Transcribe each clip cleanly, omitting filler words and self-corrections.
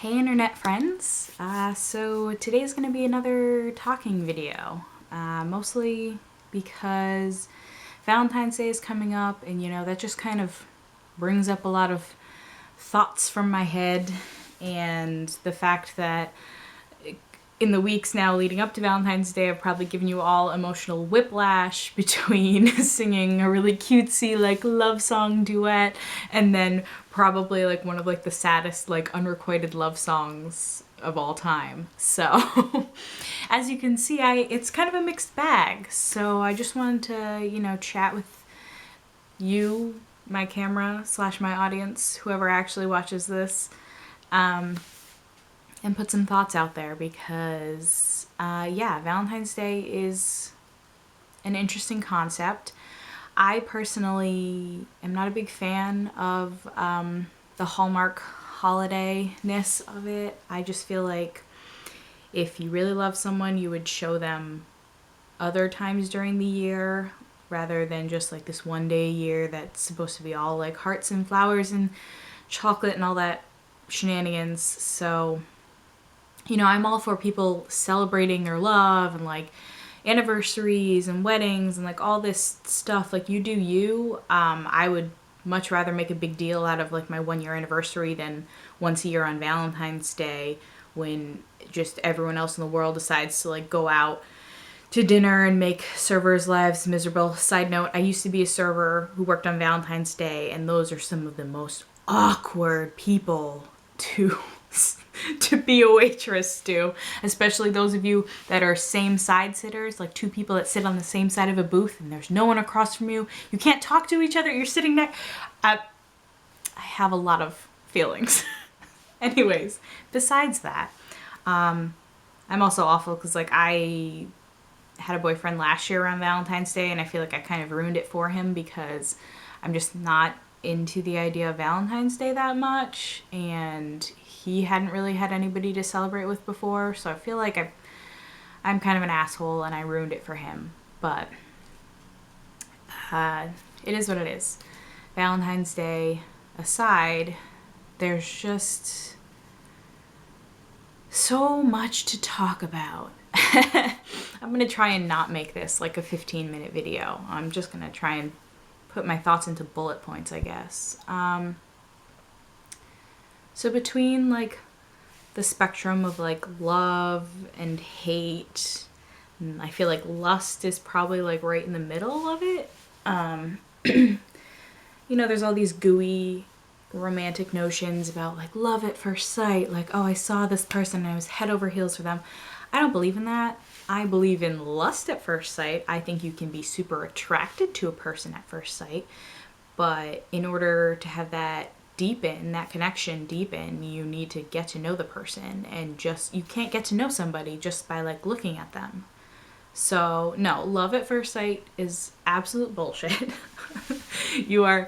Hey internet friends, so today's going to be another talking video, mostly because Valentine's Day is coming up and that just kind of brings up a lot of thoughts from my head, and the fact that in the weeks now leading up to Valentine's Day, I've probably given you all emotional whiplash between singing a really cutesy love song duet and then probably one of the saddest unrequited love songs of all time. So as you can see, it's kind of a mixed bag. So I just wanted to, chat with you, my camera / my audience, whoever actually watches this, and put some thoughts out there because, Valentine's Day is an interesting concept. I personally am not a big fan of the Hallmark holiday-ness of it. I just feel like if you really love someone, you would show them other times during the year rather than just this one day a year that's supposed to be all hearts and flowers and chocolate and all that shenanigans. So I'm all for people celebrating their love and anniversaries and weddings and all this stuff. You do you. I would much rather make a big deal out of my 1-year anniversary than once a year on Valentine's Day when just everyone else in the world decides to go out to dinner and make servers' lives miserable. Side note, I used to be a server who worked on Valentine's Day, and those are some of the most awkward people to be a waitress to, especially those of you that are same side sitters, two people that sit on the same side of a booth and there's no one across from you. You can't talk to each other. You're sitting next. I have a lot of feelings. Anyways, besides that, I'm also awful because I had a boyfriend last year around Valentine's Day, and I feel like I kind of ruined it for him because I'm just not into the idea of Valentine's Day that much, and he hadn't really had anybody to celebrate with before, so I feel like I'm kind of an asshole and I ruined it for him. But it is what it is. Valentine's Day aside, there's just so much to talk about. I'm going to try and not make this a 15-minute video. I'm just going to try and put my thoughts into bullet points, I guess. So between the spectrum of love and hate, and I feel like lust is probably right in the middle of it. There's all these gooey romantic notions about love at first sight, oh, I saw this person and I was head over heels for them. I don't believe in that. I believe in lust at first sight. I think you can be super attracted to a person at first sight, but in order to have that connection deepen, you need to get to know the person, and you can't get to know somebody just by looking at them. So no, love at first sight is absolute bullshit. You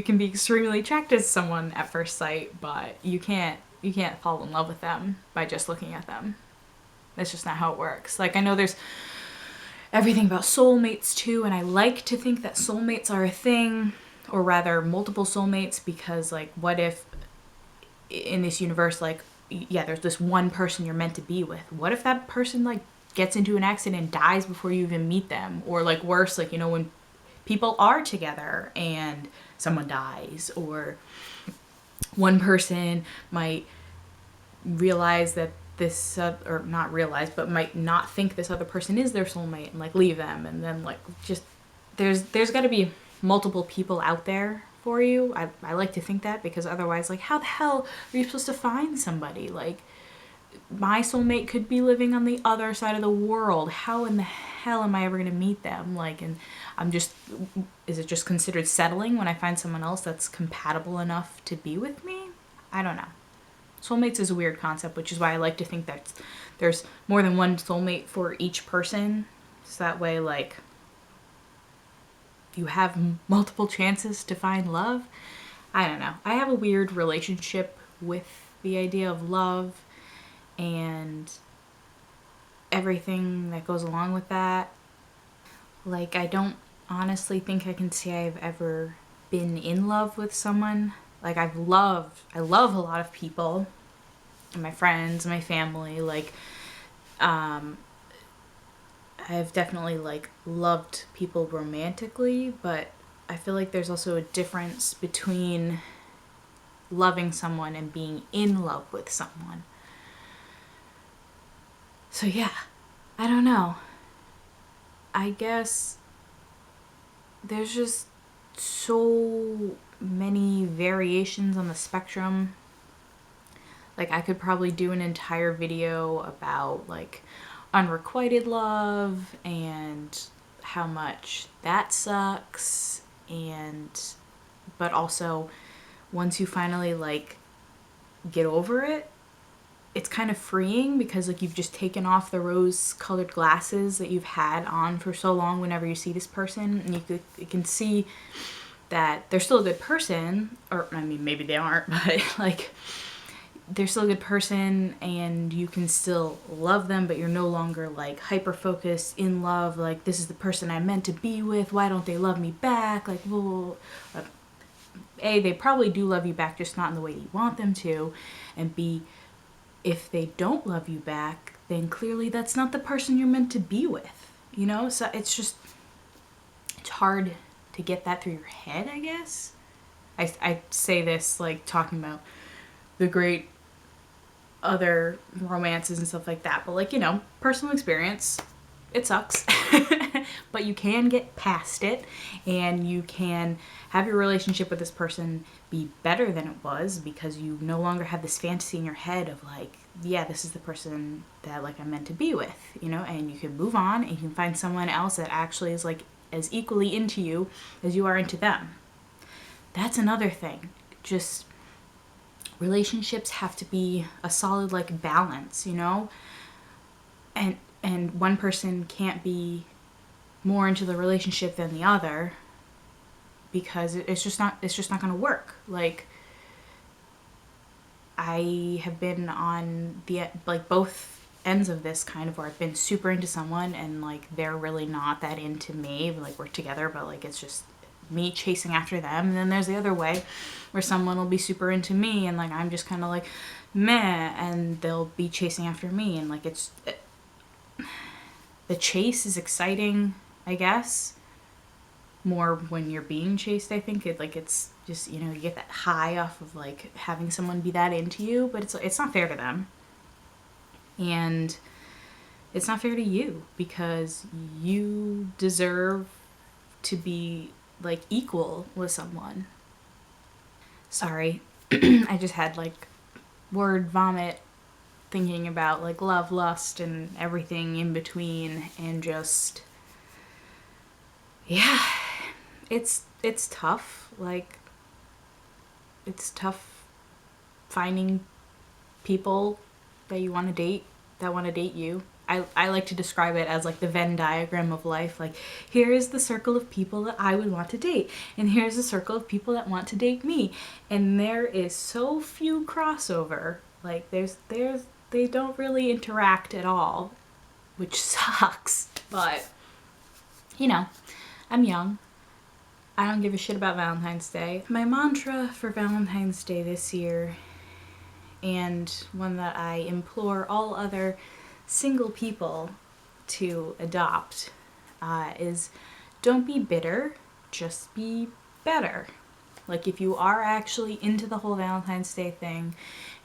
can be extremely attracted to someone at first sight, but you can't fall in love with them by just looking at them. That's just not how it works. I know there's everything about soulmates too, and I like to think that soulmates are a thing, or rather multiple soulmates, because what if in this universe there's this one person you're meant to be with. What if that person gets into an accident and dies before you even meet them? Or worse, when people are together and someone dies, or one person might realize that this or not realize, but might not think this other person is their soulmate and leave them, and then just there's got to be multiple people out there for you. I like to think that, because otherwise how the hell are you supposed to find somebody? My soulmate could be living on the other side of the world. How in the hell am I ever going to meet them? And is it just considered settling when I find someone else that's compatible enough to be with me? I don't know. Soulmates is a weird concept, which is why I like to think that there's more than one soulmate for each person. So that way, you have multiple chances to find love. I don't know. I have a weird relationship with the idea of love and everything that goes along with that. I don't honestly think I can say I've ever been in love with someone. I love a lot of people, and my friends, my family. Like, I've definitely like loved people romantically, but I feel like there's also a difference between loving someone and being in love with someone. So yeah, I don't know. I guess there's just so many variations on the spectrum. Like, I could probably do an entire video about like unrequited love and how much that sucks, and but also once you finally like get over it, it's kind of freeing because like you've just taken off the rose colored glasses that you've had on for so long whenever you see this person, and you can see that they're still a good person, or I mean maybe they aren't, but like they're still a good person and you can still love them, but you're no longer like hyper focused in love, like this is the person I'm meant to be with, why don't they love me back, like, well, A, they probably do love you back, just not in the way you want them to, and B, if they don't love you back, then clearly that's not the person you're meant to be with, you know? So it's hard to get that through your head, I guess. I say this like talking about the great other romances and stuff like that, but like, you know, personal experience, it sucks. But you can get past it, and you can have your relationship with this person be better than it was because you no longer have this fantasy in your head of like, yeah, this is the person that like I'm meant to be with, you know, and you can move on and you can find someone else that actually is like as equally into you as you are into them. That's another thing. Just relationships have to be a solid like balance, you know? And one person can't be more into the relationship than the other because it's just not going to work. Like, I have been on the like both ends of this kind of, where I've been super into someone and like they're really not that into me, like we're together but like it's just me chasing after them. And then there's the other way where someone will be super into me and like I'm just kind of like meh, and they'll be chasing after me, and like the chase is exciting, I guess, more when you're being chased. I think it's just, you know, you get that high off of like having someone be that into you, but it's not fair to them, and it's not fair to you because you deserve to be like equal with someone. Sorry, I just had like word vomit thinking about like love, lust, and everything in between, and just, yeah, it's tough. Like, it's tough finding people that you want to date, that want to date you. I like to describe it as like the Venn diagram of life. Like, here is the circle of people that I would want to date, and here's the circle of people that want to date me. And there is so few crossover. Like, they don't really interact at all, which sucks. But, you know, I'm young. I don't give a shit about Valentine's Day. My mantra for Valentine's Day this year, and one that I implore all other single people to adopt, is don't be bitter, just be better. Like, if you are actually into the whole Valentine's Day thing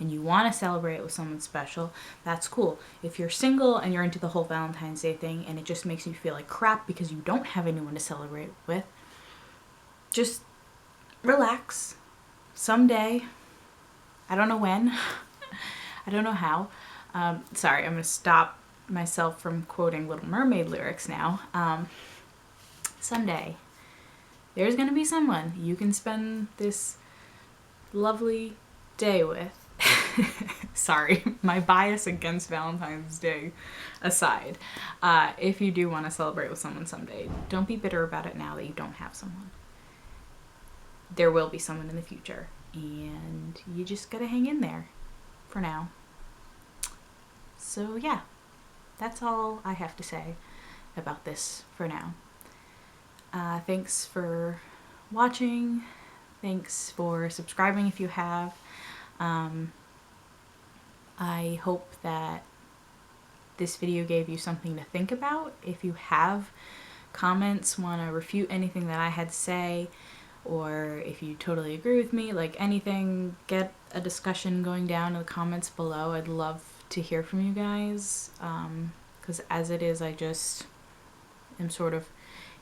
and you want to celebrate with someone special, that's cool. If you're single and you're into the whole Valentine's Day thing and it just makes you feel like crap because you don't have anyone to celebrate with, just relax. Someday, I don't know when, I don't know how. Sorry, I'm going to stop myself from quoting Little Mermaid lyrics now. Someday, there's going to be someone you can spend this lovely day with. Sorry, my bias against Valentine's Day aside. If you do want to celebrate with someone someday, don't be bitter about it now that you don't have someone. There will be someone in the future, and you just gotta hang in there for now. So yeah, that's all I have to say about this for now. Thanks for watching. Thanks for subscribing if you have. I hope that this video gave you something to think about. If you have comments, want to refute anything that I had to say, or if you totally agree with me, like anything, get a discussion going down in the comments below. I'd love to hear from you guys, because as it is, I just am sort of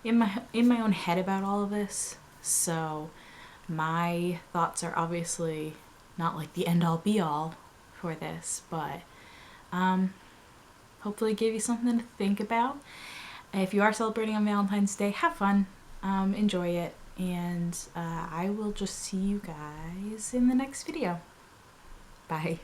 in my own head about all of this. So my thoughts are obviously not like the end all be all for this, but hopefully gave you something to think about. If you are celebrating on Valentine's Day, have fun, enjoy it, and I will just see you guys in the next video. Bye.